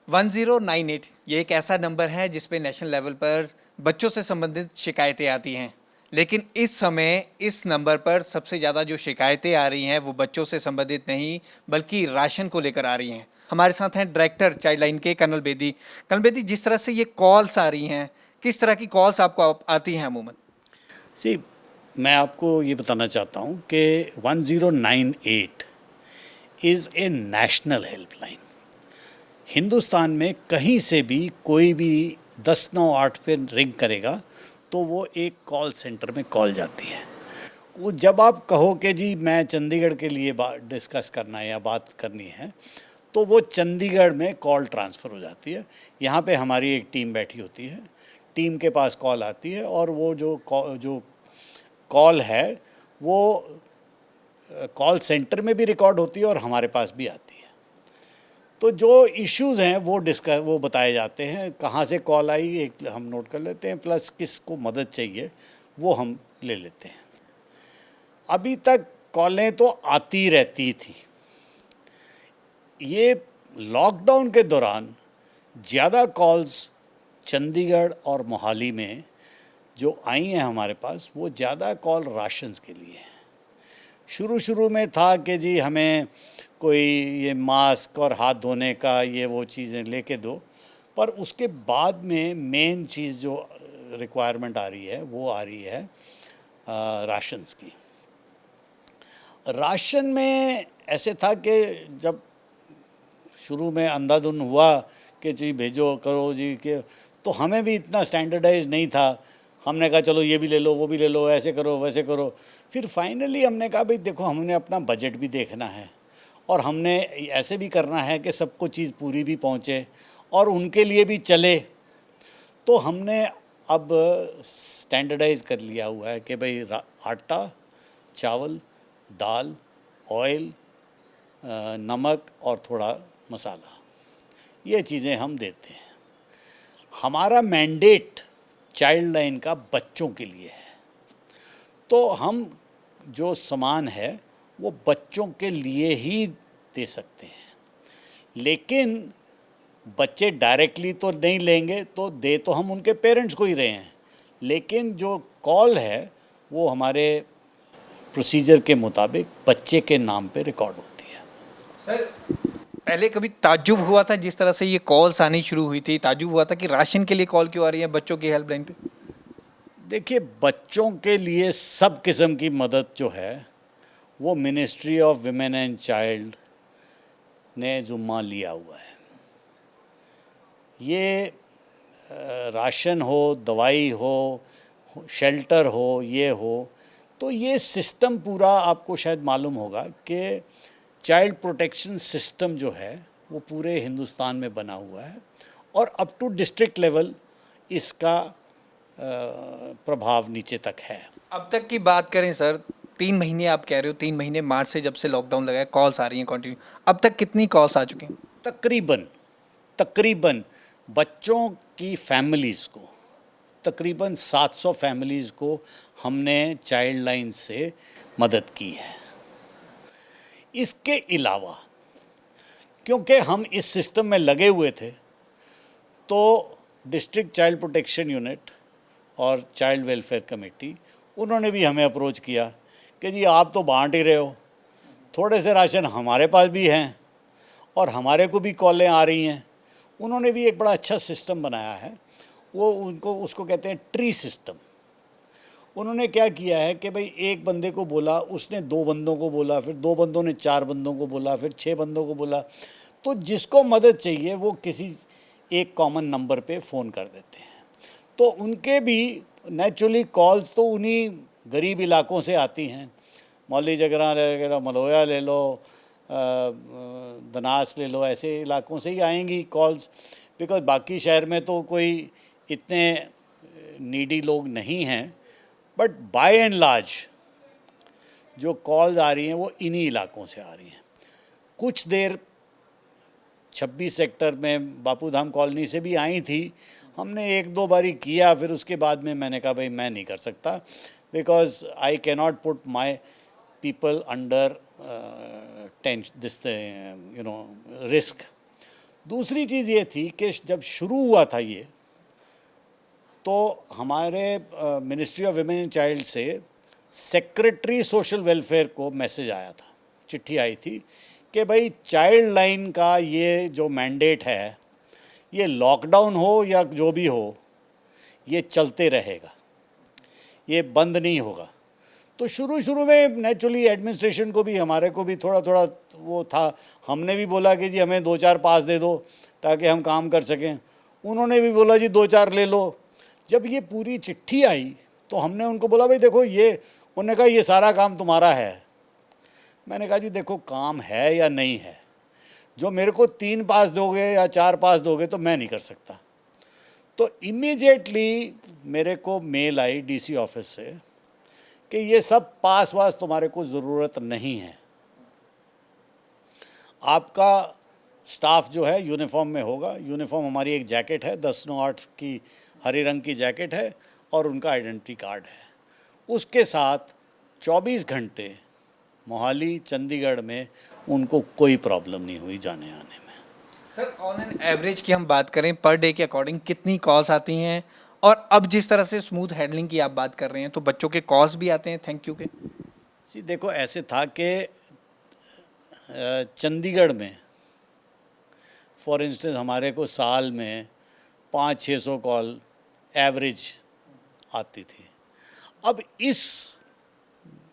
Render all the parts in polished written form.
1098 ये एक ऐसा नंबर है जिस पे नेशनल लेवल पर बच्चों से संबंधित शिकायतें आती हैं। लेकिन इस समय इस नंबर पर सबसे ज़्यादा जो शिकायतें आ रही हैं वो बच्चों से संबंधित नहीं बल्कि राशन को लेकर आ रही हैं। हमारे साथ हैं डायरेक्टर चाइल्ड लाइन के कर्नल बेदी। कर्नल बेदी, जिस तरह से ये कॉल्स आ रही हैं, किस तरह की कॉल्स आपको आती हैं अमूमन? सी, मैं आपको ये बताना चाहता हूँ कि 1098 is a national helpline. Hindustan में कहीं से भी कोई भी 1098 पे रिंग करेगा तो वो एक कॉल सेंटर में कॉल जाती है। वो जब आप कहो कि जी मैं चंडीगढ़ के लिए डिस्कस करना है या बात करनी है, तो वो चंडीगढ़ में कॉल ट्रांसफ़र हो जाती है। यहाँ पे हमारी एक टीम बैठी होती है, टीम के पास कॉल आती है और वो जो कॉल है वो कॉल सेंटर में भी रिकॉर्ड होती है और हमारे पास भी आती है। तो जो इश्यूज़ हैं वो बताए जाते हैं, कहाँ से कॉल आई एक हम नोट कर लेते हैं, प्लस किसको मदद चाहिए वो हम ले लेते हैं। अभी तक कॉलें तो आती रहती थी। ये लॉकडाउन के दौरान ज़्यादा कॉल्स चंडीगढ़ और मोहाली में जो आई हैं हमारे पास, वो ज़्यादा कॉल राशंस के लिए हैं। शुरू में था कि जी हमें कोई ये मास्क और हाथ धोने का ये वो चीज़ें लेके दो, पर उसके बाद में मेन चीज़ जो रिक्वायरमेंट आ रही है वो आ रही है राशंस की। राशन में ऐसे था कि जब शुरू में अंधाधुन हुआ कि जी भेजो करो जी के, तो हमें भी इतना स्टैंडर्डाइज नहीं था। हमने कहा चलो ये भी ले लो वो भी ले लो, ऐसे करो वैसे करो। फिर फाइनली हमने कहा भाई देखो, हमने अपना बजट भी देखना है और हमने ऐसे भी करना है कि सबको चीज़ पूरी भी पहुँचे और उनके लिए भी चले। तो हमने अब स्टैंडर्डाइज कर लिया हुआ है कि भाई आटा, चावल, दाल, ऑयल, नमक और थोड़ा मसाला, ये चीज़ें हम देते हैं। हमारा मैंडेट चाइल्ड लाइन का बच्चों के लिए है, तो हम जो सामान है वो बच्चों के लिए ही दे सकते हैं। लेकिन बच्चे डायरेक्टली तो नहीं लेंगे, तो दे तो हम उनके पेरेंट्स को ही रहे हैं, लेकिन जो कॉल है वो हमारे प्रोसीजर के मुताबिक बच्चे के नाम पे रिकॉर्ड होती है। सर, पहले कभी ताज्जुब हुआ था जिस तरह से ये कॉल्स आनी शुरू हुई थी, ताज्जुब हुआ था कि राशन के लिए कॉल क्यों आ रही है बच्चों की हेल्पलाइन पे? देखिए, बच्चों के लिए सब किस्म की मदद जो है वो ministry of women and child ने ज़ुम्मा लिया हुआ है। ये राशन हो, दवाई हो, शेल्टर हो, ये हो, तो ये सिस्टम पूरा आपको शायद मालूम होगा कि चाइल्ड प्रोटेक्शन सिस्टम जो है वो पूरे हिंदुस्तान में बना हुआ है और अप टू डिस्ट्रिक्ट लेवल इसका प्रभाव नीचे तक है। अब तक की बात करें सर, 3 महीने आप कह रहे हो, 3 महीने मार्च से जब से लॉकडाउन लगा है कॉल्स आ रही हैं कंटिन्यू, अब तक कितनी कॉल्स आ चुकी हैं? तकरीबन तकरीबन बच्चों की फैमिलीज़ को, तकरीबन 700 फैमिलीज़ को हमने चाइल्ड लाइन से मदद की है। इसके अलावा क्योंकि हम इस सिस्टम में लगे हुए थे, तो डिस्ट्रिक्ट चाइल्ड प्रोटेक्शन यूनिट और चाइल्ड वेलफेयर कमेटी, उन्होंने भी हमें अप्रोच किया कि जी आप तो बांट ही रहे हो, थोड़े से राशन हमारे पास भी हैं और हमारे को भी कॉलें आ रही हैं। उन्होंने भी एक बड़ा अच्छा सिस्टम बनाया है, वो उसको कहते हैं ट्री सिस्टम। उन्होंने क्या किया है कि भाई एक बंदे को बोला, उसने 2 बंदों को बोला, फिर 2 बंदों ने 4 बंदों को बोला, फिर 6 बंदों को बोला, तो जिसको मदद चाहिए वो किसी एक कॉमन नंबर पे फ़ोन कर देते हैं। तो उनके भी नेचुरली कॉल्स तो उन्हीं गरीब इलाकों से आती हैं, मौली जगरा ले लो, मलोया ले लो, दनास ले लो, ऐसे इलाकों से ही आएंगी कॉल्स, बिकॉज़ बाकी शहर में तो कोई इतने नीडी लोग नहीं हैं। बट बाय एंड लार्ज जो कॉल्स आ रही हैं वो इन्हीं इलाकों से आ रही हैं। कुछ देर 26 सेक्टर में बापू धाम कॉलोनी से भी आई थी, हमने 1-2 बारी किया, फिर उसके बाद में मैंने कहा भाई मैं नहीं कर सकता, because I cannot put my people under tension, this risk. दूसरी चीज़ ये थी कि जब शुरू हुआ था ये, तो हमारे ministry of women and child से सेक्रेटरी सोशल वेलफेयर को मैसेज आया था, चिट्ठी आई थी कि भाई चाइल्ड लाइन का ये जो मैंडेट है, ये लॉकडाउन हो या जो भी हो, ये चलते रहेगा, ये बंद नहीं होगा। तो शुरू में नेचुरली एडमिनिस्ट्रेशन को भी, हमारे को भी थोड़ा थोड़ा वो था। हमने भी बोला कि जी हमें 2-4 पास दे दो ताकि हम काम कर सकें। उन्होंने भी बोला जी 2-4 ले लो। जब ये पूरी चिट्ठी आई तो हमने उनको बोला भाई देखो ये, उन्होंने कहा ये सारा काम तुम्हारा है। मैंने कहा जी देखो काम है या नहीं है, जो मेरे को 3 पास दोगे या 4 पास दोगे तो मैं नहीं कर सकता। तो इमीडिएटली मेरे को मेल आई डीसी ऑफिस से कि ये सब पास वास तुम्हारे को ज़रूरत नहीं है, आपका स्टाफ जो है यूनिफॉर्म में होगा। यूनिफॉर्म हमारी एक जैकेट है 10/9/8 की हरे रंग की जैकेट है और उनका आइडेंटिटी कार्ड है। उसके साथ 24 घंटे मोहाली चंडीगढ़ में उनको कोई प्रॉब्लम नहीं हुई जाने आने में। सर ऑन एन एवरेज की हम बात करें पर डे के अकॉर्डिंग कितनी कॉल्स आती हैं, और अब जिस तरह से स्मूथ हैंडलिंग की आप बात कर रहे हैं तो बच्चों के कॉल्स भी आते हैं थैंक यू के? जी देखो ऐसे था कि चंडीगढ़ में फॉर इंस्टेंस हमारे को साल में 500-600 कॉल एवरेज आती थी। अब इस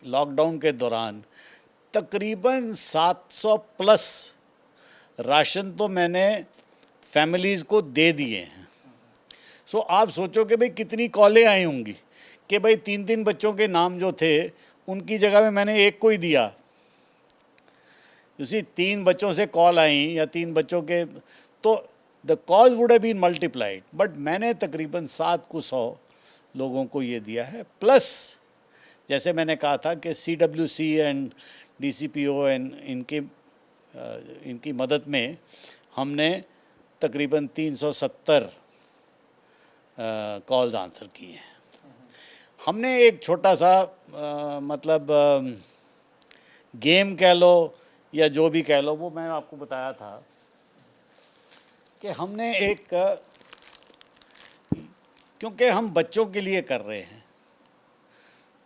लॉकडाउन के दौरान तकरीबन 700 प्लस राशन तो मैंने फैमिलीज़ को दे दिए हैं। सो आप सोचो कि भाई कितनी कॉलें आई होंगी कि भाई 3-3 बच्चों के नाम जो थे उनकी जगह में मैंने एक को ही दिया। उसी 3 बच्चों से कॉल आई या 3 बच्चों के, तो the call would have been multiplied, but मैंने तकरीबन 700 लोगों को ये दिया है। प्लस जैसे मैंने कहा था कि CWC एंड DCPO एंड इनकी मदद में हमने तकरीबन 370 कॉल्स आंसर किए हैं। हमने एक छोटा सा मतलब गेम कह लो या जो भी कह लो, वो मैं आपको बताया था कि हमने एक, क्योंकि हम बच्चों के लिए कर रहे हैं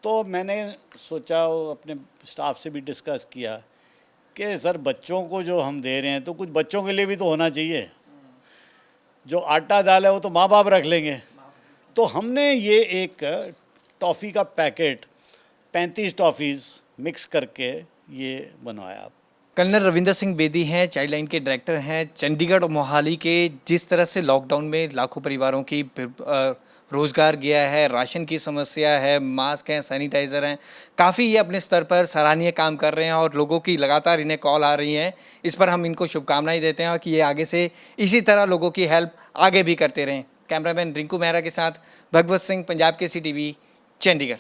तो मैंने सोचा, अपने स्टाफ से भी डिस्कस किया कि सर बच्चों को जो हम दे रहे हैं तो कुछ बच्चों के लिए भी तो होना चाहिए। जो आटा दाल है वो तो माँ बाप रख लेंगे। तो हमने ये एक टॉफ़ी का पैकेट 35 टॉफ़ीज़ मिक्स करके ये बनवाया। कर्नल रविंदर सिंह बेदी हैं, चाइल्ड लाइन के डायरेक्टर हैं। चंडीगढ़ और मोहाली के जिस तरह से लॉकडाउन में लाखों परिवारों की रोज़गार गया है, राशन की समस्या है, मास्क हैं, सैनिटाइज़र हैं, काफ़ी ये अपने स्तर पर सराहनीय काम कर रहे हैं और लोगों की लगातार इन्हें कॉल आ रही हैं। इस पर हम इनको शुभकामनाएं देते हैं और कि ये आगे से इसी तरह लोगों की हेल्प आगे भी करते रहें। कैमरामैन रिंकू मेहरा के साथ भगवत सिंह, पंजाब केसरी टीवी, चंडीगढ़।